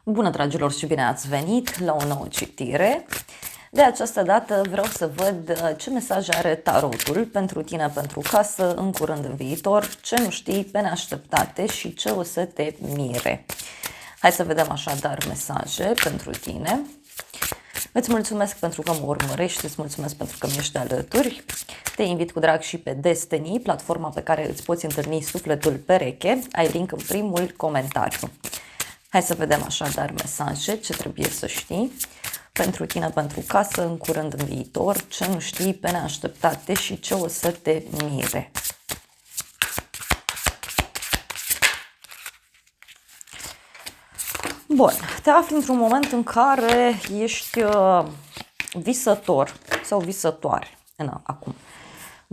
Bună, dragilor, și bine ați venit la o nouă citire. De această dată vreau să văd ce mesaj are tarotul pentru tine, pentru casă, în curând, în viitor, ce nu știi pe neașteptate și ce o să te mire. Hai să vedem așadar mesaje pentru tine. Îți mulțumesc pentru că mă urmărești, îți mulțumesc pentru că mi ești alături. Te invit cu drag și pe Destiny, platforma pe care îți poți întâlni sufletul pereche. Ai link în primul comentariu. Hai să vedem așadar mesaje, ce trebuie să știi pentru tine, pentru casă, în curând, în viitor, ce nu știi pe neașteptate și ce o să te mire. Bun, te afli într-un moment în care ești visător sau visătoare. Acum.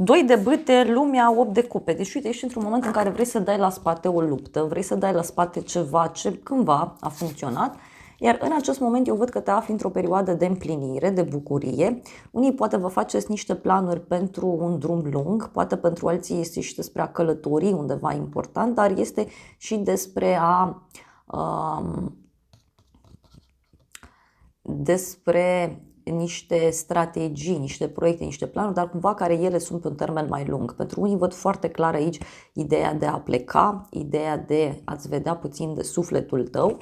2 de bâte, lumea, 8 de cupe. Deci, uite, ești într-un moment în care vrei să dai la spate o luptă, vrei să dai la spate ceva ce cândva a funcționat, iar în acest moment eu văd că te afli într-o perioadă de împlinire, de bucurie. Unii poate vă faceți niște planuri pentru un drum lung, poate pentru alții este și despre a călători undeva important, dar este și despre niște strategii, niște proiecte, niște planuri, dar cumva care ele sunt pe un termen mai lung. Pentru unii văd foarte clar aici ideea de a pleca, ideea de a-ți vedea puțin de sufletul tău,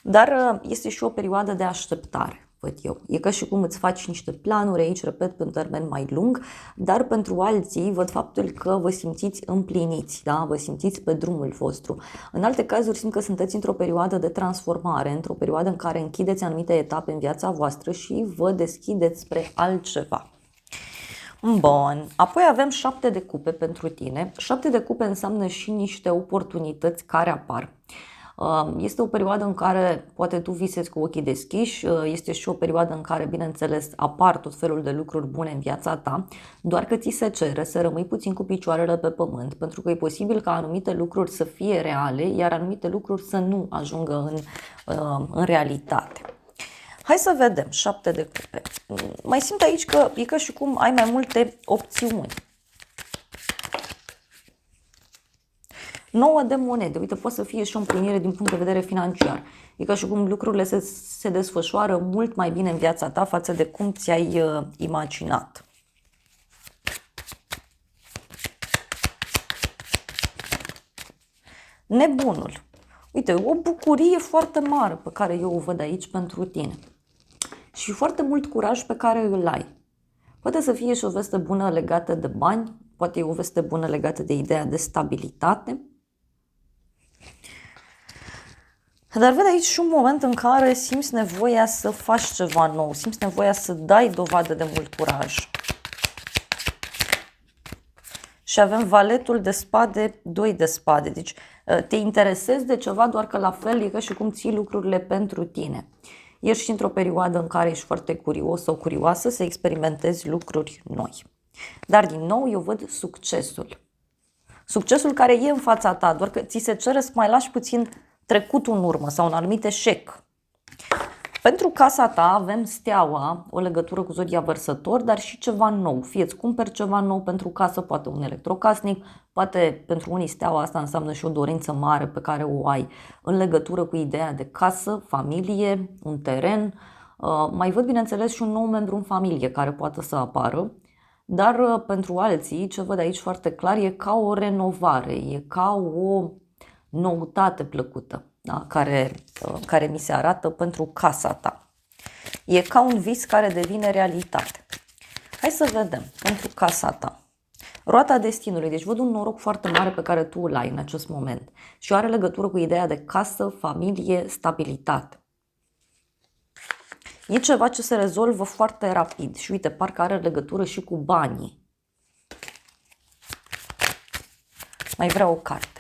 dar este și o perioadă de așteptare, văd eu. E ca și cum îți faci niște planuri aici, repet, pe un termen mai lung, dar pentru alții văd faptul că vă simțiți împliniți, da? Vă simțiți pe drumul vostru. În alte cazuri simt că sunteți într-o perioadă de transformare, într-o perioadă în care închideți anumite etape în viața voastră și vă deschideți spre altceva. Bun, apoi avem 7 de cupe pentru tine. 7 de cupe înseamnă și niște oportunități care apar. Este o perioadă în care poate tu visezi cu ochii deschiși, este și o perioadă în care, bineînțeles, apar tot felul de lucruri bune în viața ta, doar că ți se cere să rămâi puțin cu picioarele pe pământ, pentru că e posibil ca anumite lucruri să fie reale, iar anumite lucruri să nu ajungă în realitate. Hai să vedem, 7 de cupe. Mai simt aici că e ca și cum ai mai multe opțiuni. 9 de monede, uite, poate să fie și o împlinire din punct de vedere financiar. E ca și cum lucrurile se desfășoară mult mai bine în viața ta față de cum ți-ai imaginat. Nebunul. Uite, o bucurie foarte mare pe care eu o văd aici pentru tine. Și foarte mult curaj pe care îl ai. Poate să fie și o veste bună legată de bani, poate e o veste bună legată de ideea de stabilitate. Dar văd aici și un moment în care simți nevoia să faci ceva nou, simți nevoia să dai dovadă de mult curaj. Și avem valetul de spade, 2 de spade. Deci te interesezi de ceva, doar că la fel e ca și cum ții lucrurile pentru tine. Ești într-o perioadă în care ești foarte curios sau curioasă să experimentezi lucruri noi. Dar din nou eu văd succesul. Succesul care e în fața ta, doar că ți se cere să mai lași puțin trecutul în urmă sau un anumit eșec. Pentru casa ta avem steaua, o legătură cu zodia Vărsător, dar și ceva nou. Fie îți cumperi ceva nou pentru casă, poate un electrocasnic, poate pentru unii steaua asta înseamnă și o dorință mare pe care o ai în legătură cu ideea de casă, familie, un teren. Mai văd, bineînțeles, și un nou membru în familie care poate să apară. Dar pentru alții, ce văd aici foarte clar, e ca o renovare, e ca o noutate plăcută, da? care mi se arată pentru casa ta. E ca un vis care devine realitate. Hai să vedem pentru casa ta. Roata destinului, deci văd un noroc foarte mare pe care tu îl ai în acest moment și are legătură cu ideea de casă, familie, stabilitate. E ceva ce se rezolvă foarte rapid și uite, parcă are legătură și cu banii. Mai vreau o carte.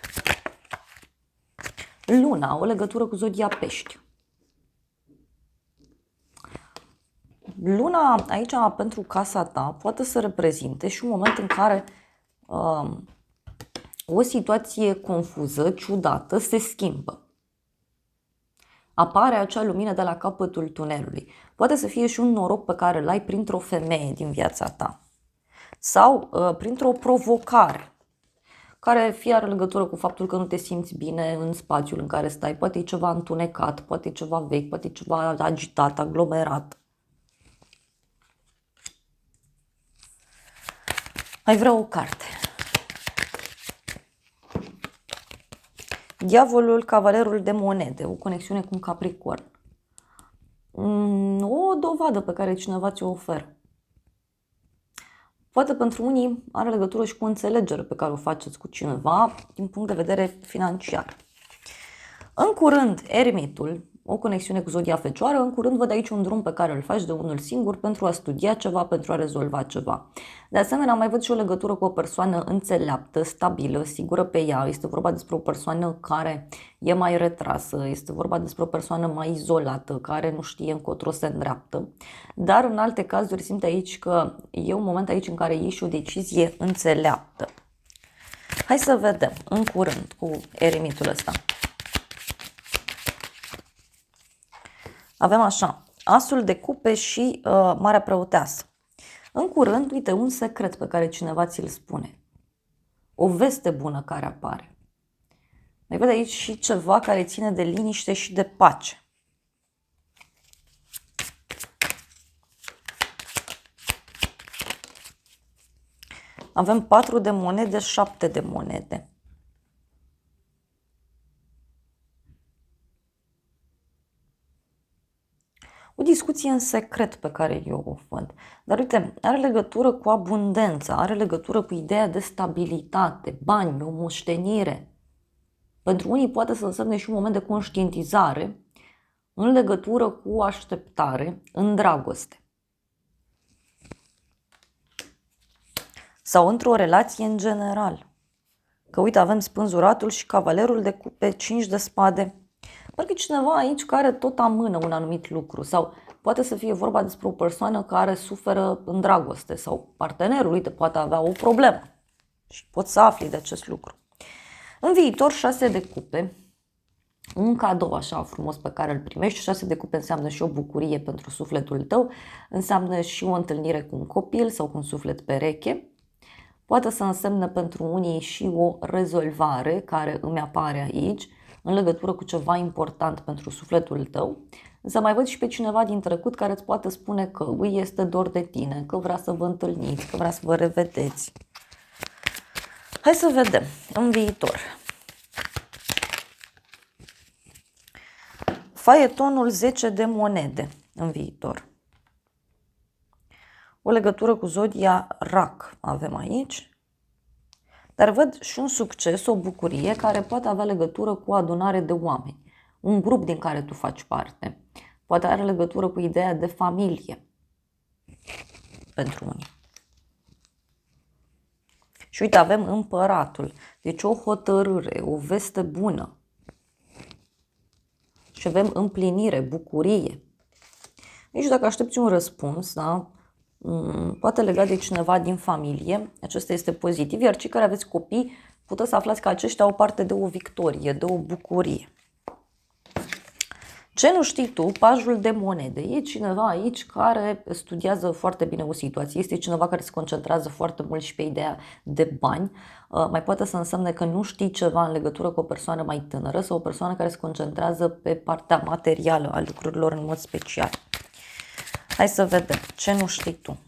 Luna, o legătură cu zodia Pești. Luna aici pentru casa ta poate să reprezinte și un moment în care o situație confuză, ciudată, se schimbă. Apare acea lumină de la capătul tunelului. Poate să fie și un noroc pe care îl ai printr-o femeie din viața ta. Sau printr-o provocare care fie are legătură cu faptul că nu te simți bine în spațiul în care stai. Poate e ceva întunecat, poate e ceva vechi, poate e ceva agitat, aglomerat. Mai vreau o carte. Diavolul, cavalerul de monede, o conexiune cu un Capricorn. O dovadă pe care cineva ți-o oferă. Poate pentru unii are legătură și cu înțelegere pe care o faceți cu cineva din punct de vedere financiar. În curând, eremitul, o conexiune cu zodia Fecioară, în curând văd aici un drum pe care îl faci de unul singur pentru a studia ceva, pentru a rezolva ceva. De asemenea, mai văd și o legătură cu o persoană înțeleaptă, stabilă, sigură pe ea. Este vorba despre o persoană care e mai retrasă, este vorba despre o persoană mai izolată, care nu știe încotro se îndreaptă. Dar în alte cazuri simt aici că e un moment aici în care iei și o decizie înțeleaptă. Hai să vedem în curând cu eremitul ăsta. Avem așa, asul de cupe și marea preoteasă. În curând, uite, un secret pe care cineva ți-l spune. O veste bună care apare. Mai văd aici și ceva care ține de liniște și de pace. Avem 4 de monede, 7 de monede. O discuție în secret pe care eu o văd. Dar uite, are legătură cu abundența, are legătură cu ideea de stabilitate, bani, o moștenire. Pentru unii poate să însemne și un moment de conștientizare în legătură cu așteptare, în dragoste. Sau într-o relație în general. Că uite, avem spânzuratul și cavalerul de cupe, 5 de spade. Parcă e cineva aici care tot amână un anumit lucru sau poate să fie vorba despre o persoană care suferă în dragoste sau partenerul, uite, poate avea o problemă și poți să afli de acest lucru. În viitor, 6 de cupe, un cadou așa frumos pe care îl primești. 6 de cupe înseamnă și o bucurie pentru sufletul tău, înseamnă și o întâlnire cu un copil sau cu un suflet pereche. Poate să însemne pentru unii și o rezolvare care îmi apare aici, în legătură cu ceva important pentru sufletul tău, însă mai văd și pe cineva din trecut care îți poate spune că îi este dor de tine, că vrea să vă întâlniți, că vrea să vă revedeți. Hai să vedem în viitor. Faetonul 10 de monede în viitor. O legătură cu zodia Rac avem aici. Dar văd și un succes, o bucurie care poate avea legătură cu o adunare de oameni. Un grup din care tu faci parte. Poate are legătură cu ideea de familie. Pentru unii. Și uite, avem împăratul. Deci o hotărâre, o veste bună. Și avem împlinire, bucurie. Deci dacă aștepți un răspuns, da? Poate legat de cineva din familie, acesta este pozitiv, iar cei care aveți copii puteți să aflați că aceștia au parte de o victorie, de o bucurie. Ce nu știi tu, pajul de monede, e cineva aici care studiază foarte bine o situație, este cineva care se concentrează foarte mult și pe ideea de bani, mai poate să însemne că nu știi ceva în legătură cu o persoană mai tânără sau o persoană care se concentrează pe partea materială a lucrurilor în mod special. Hai să vedem ce nu știi tu.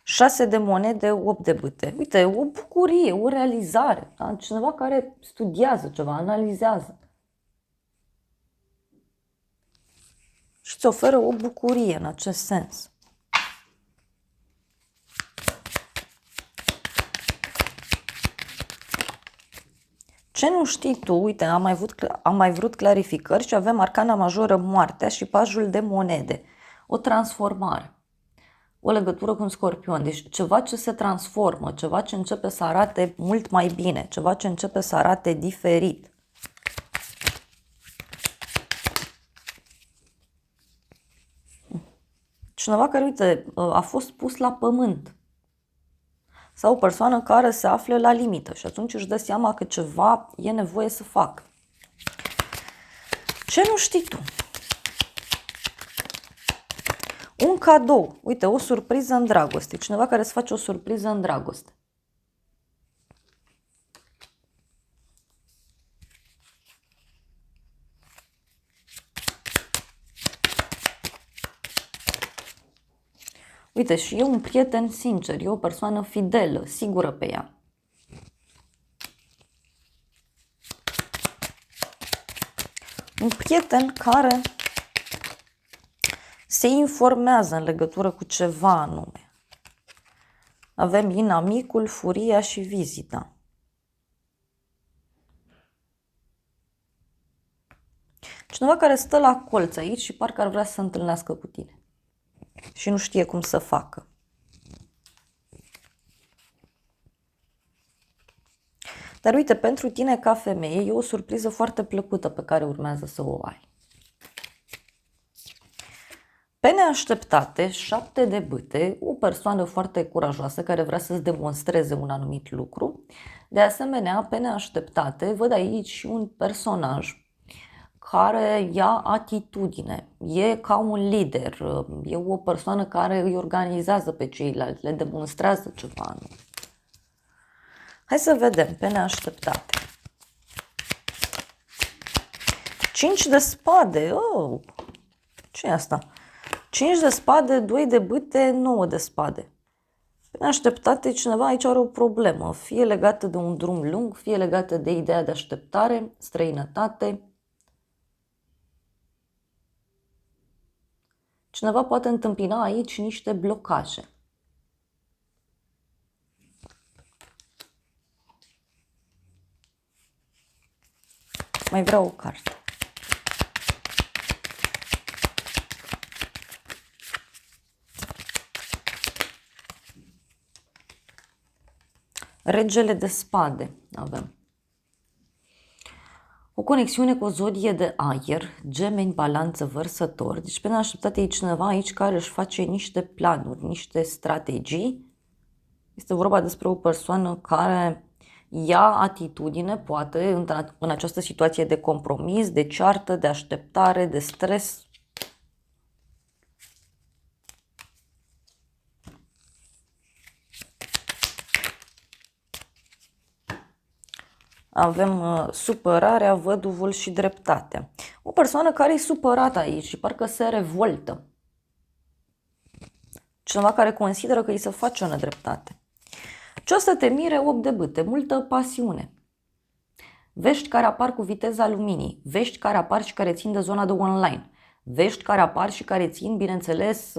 6 de monede, 8 de bâte. Uite, o bucurie, o realizare. Da? Cineva care studiază ceva, analizează. Și îți oferă o bucurie în acest sens. Ce nu știi tu, uite, am mai vrut clarificări și avem arcana majoră moartea și pajul de monede. O transformare. O legătură cu un scorpion. Deci ceva ce se transformă, ceva ce începe să arate mult mai bine, ceva ce începe să arate diferit. Cineva care, uite, a fost pus la pământ. Sau o persoană care se află la limită și atunci își dă seama că ceva e nevoie să facă. Ce nu știi tu? Un cadou, uite, o surpriză în dragoste, cineva care îți face o surpriză în dragoste. Uite, și e un prieten sincer, e o persoană fidelă, sigură pe ea. Un prieten care se informează în legătură cu ceva anume. Avem inamicul, furia și vizita. Cineva care stă la colț aici și parcă ar vrea să se întâlnească cu tine. Și nu știe cum să facă. Dar uite, pentru tine ca femeie e o surpriză foarte plăcută pe care urmează să o ai. Pe neașteptate, 7 de bâte, o persoană foarte curajoasă care vrea să-ți demonstreze un anumit lucru. De asemenea, pe neașteptate, văd aici și un personaj care ia atitudine, e ca un lider, e o persoană care îi organizează pe ceilalți, le demonstrează ceva anume. Hai să vedem, pe neașteptate. 5 de spade, oh, ce e asta? 5 de spade, 2 de bâte, 9 de spade. Pe neașteptate, cineva aici are o problemă, fie legată de un drum lung, fie legată de ideea de așteptare, străinătate. Cineva poate întâmpina aici niște blocaje. Mai vreau o carte. Regele de spade avem. O conexiune cu o zodie de aer, Gemeni, Balanță, Vărsător. Deci pe neașteptate e cineva aici care își face niște planuri, niște strategii. Este vorba despre o persoană care ia atitudine, poate, în această situație de compromis, de ceartă, de așteptare, de stres. Avem supărarea, văduvul și dreptatea. O persoană care e supărată aici și parcă se revoltă. Cineva care consideră că îi se face o nedreptate. Ce o să te mire? 8 de bâte, multă pasiune. Vești care apar cu viteza luminii, vești care apar și care țin de zona de online, vești care apar și care țin, bineînțeles,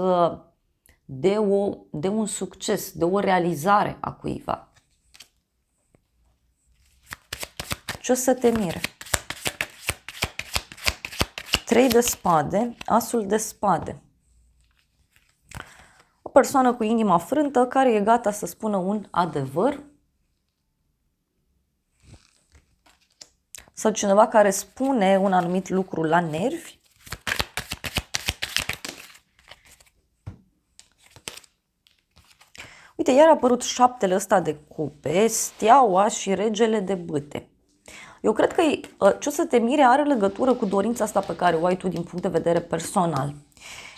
de un succes, de o realizare a cuiva. Ce o să te mire? 3 de spade, asul de spade. O persoană cu inima frântă care e gata să spună un adevăr. Sau cineva care spune un anumit lucru la nervi. Uite, iar a apărut 7-le ăsta de cupe, steaua și regele de bâte. Eu cred că ce o să te mire are legătură cu dorința asta pe care o ai tu din punct de vedere personal.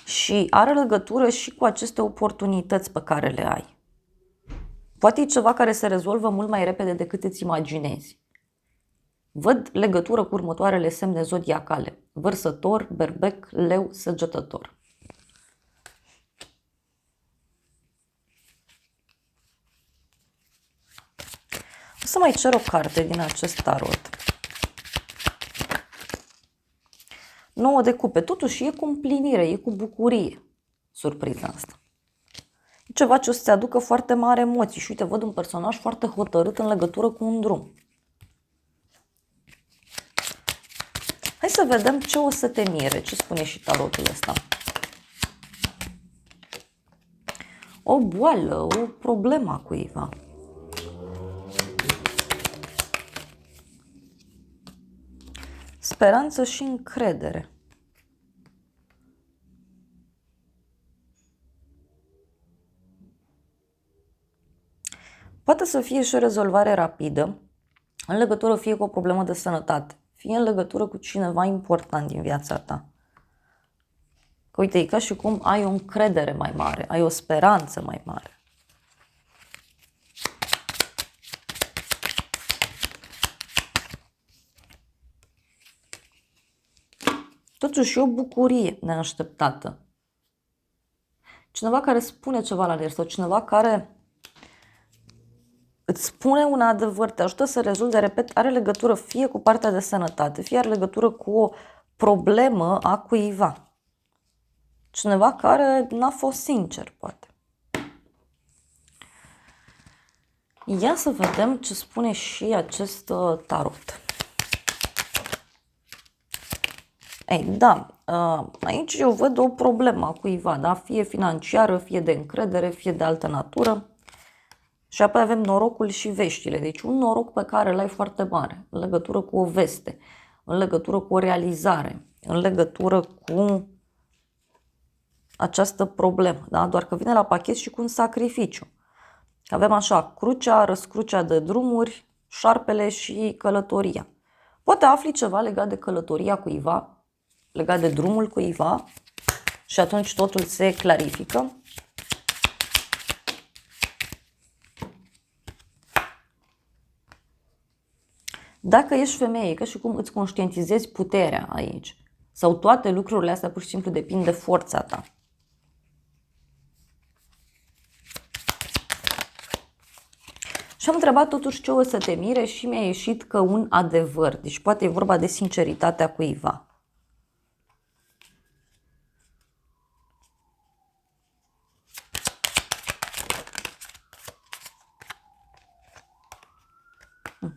Și are legătură și cu aceste oportunități pe care le ai. Poate e ceva care se rezolvă mult mai repede decât îți imaginezi. Văd legătură cu următoarele semne zodiacale. Vărsător, berbec, leu, săgetător. O să mai cer o carte din acest tarot. 9 de cupe. Totuși e cu împlinire, e cu bucurie surpriza asta. E ceva ce o să-ți aducă foarte mare emoții. Și uite, văd un personaj foarte hotărât în legătură cu un drum. Hai să vedem ce o să te mire, ce spune și tarotul ăsta. O boală, o problemă a cuiva. Speranță și încredere. Poate să fie și o rezolvare rapidă, în legătură fie cu o problemă de sănătate, fie în legătură cu cineva important din viața ta. Că uite, e ca și cum ai o încredere mai mare, ai o speranță mai mare. Totuși e o bucurie neașteptată. Cineva care spune ceva la ner sau cineva care îți spune un adevăr, te ajută să rezolvi, repet, are legătură fie cu partea de sănătate, fie are legătură cu o problemă a cuiva. Cineva care n-a fost sincer, poate. Ia să vedem ce spune și acest tarot. Ei, da, aici eu văd o problemă a cuiva, da? Fie financiară, fie de încredere, fie de altă natură. Și apoi avem norocul și veștile. Deci un noroc pe care îl ai foarte mare, în legătură cu o veste, în legătură cu o realizare, în legătură cu această problemă, da? Doar că vine la pachet și cu un sacrificiu. Avem așa, crucea, răscrucea de drumuri, șarpele și călătoria. Poate afli ceva legat de călătoria cuiva, legat de drumul cuiva și atunci totul se clarifică. Dacă ești femeie, ca și cum îți conștientizezi puterea aici, sau toate lucrurile astea pur și simplu depind de forța ta. Și am întrebat totuși ce o să te mire și mi-a ieșit că un adevăr. Deci poate e vorba de sinceritatea cuiva.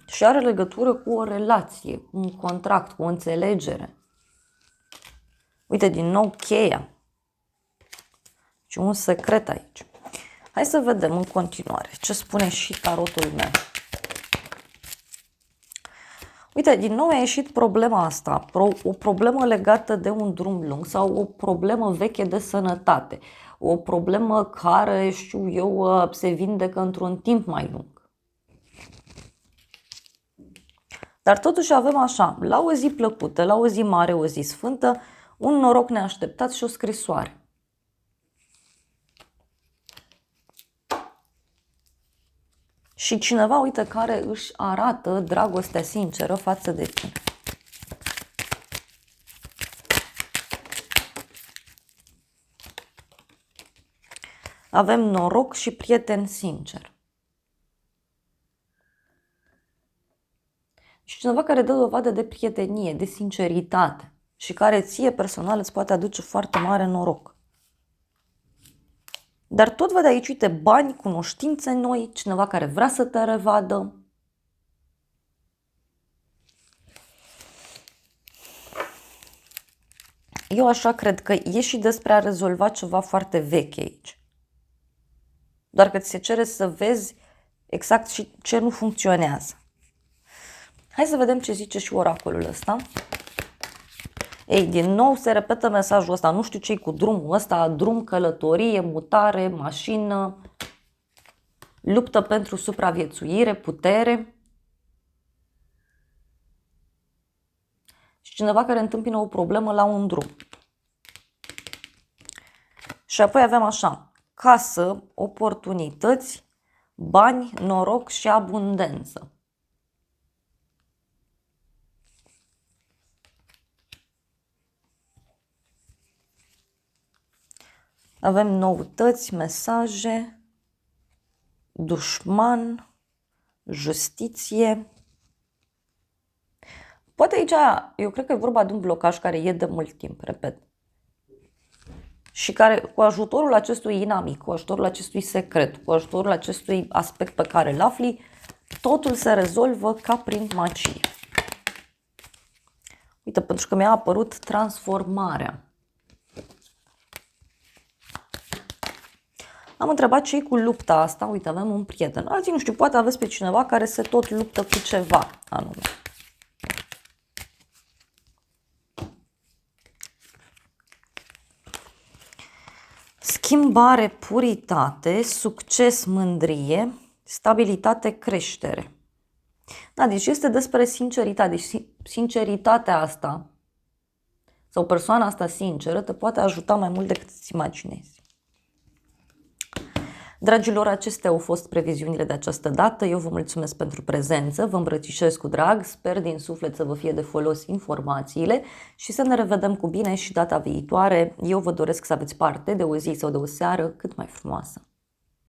Și are legătură cu o relație, cu un contract, cu o înțelegere. Uite, din nou cheia. Și un secret aici. Hai să vedem în continuare ce spune și tarotul meu. Uite, din nou a ieșit problema asta, o problemă legată de un drum lung sau o problemă veche de sănătate. O problemă care, știu eu, se vindecă într-un timp mai lung. Dar totuși avem așa, la o zi plăcută, la o zi mare, o zi sfântă, un noroc neașteptat și o scrisoare. Și cineva, uite, care își arată dragostea sinceră față de tine. Avem noroc și prieten sincer. Și cineva care dă dovadă de prietenie, de sinceritate și care ție personal îți poate aduce foarte mare noroc. Dar tot văd aici, uite, bani, cunoștințe noi, cineva care vrea să te revadă. Eu așa cred că e și despre a rezolva ceva foarte veche aici. Doar că ți se cere să vezi exact și ce nu funcționează. Hai să vedem ce zice și oracolul ăsta. Ei, din nou se repetă mesajul ăsta, nu știu ce-i cu drumul ăsta, drum, călătorie, mutare, mașină, luptă pentru supraviețuire, putere. Și cineva care întâmpină o problemă la un drum. Și apoi avem așa, casă, oportunități, bani, noroc și abundență. Avem noutăți, mesaje, dușman, justiție. Poate aici, eu cred că e vorba de un blocaj care e de mult timp, repet. Și care, cu ajutorul acestui inamic, cu ajutorul acestui secret, cu ajutorul acestui aspect pe care îl afli, totul se rezolvă ca prin magie. Uite, pentru că mi-a apărut transformarea. Am întrebat ce-i cu lupta asta. Uite, avem un prieten. Alții, nu știu, poate aveți pe cineva care se tot luptă cu ceva anume. Schimbare, puritate, succes, mândrie, stabilitate, creștere. Da, deci este despre sinceritate. Deci sinceritatea asta sau persoana asta sinceră te poate ajuta mai mult decât îți imaginezi. Dragilor, acestea au fost previziunile de această dată. Eu vă mulțumesc pentru prezență, vă îmbrățișez cu drag, sper din suflet să vă fie de folos informațiile și să ne revedem cu bine și data viitoare. Eu vă doresc să aveți parte de o zi sau de o seară cât mai frumoasă.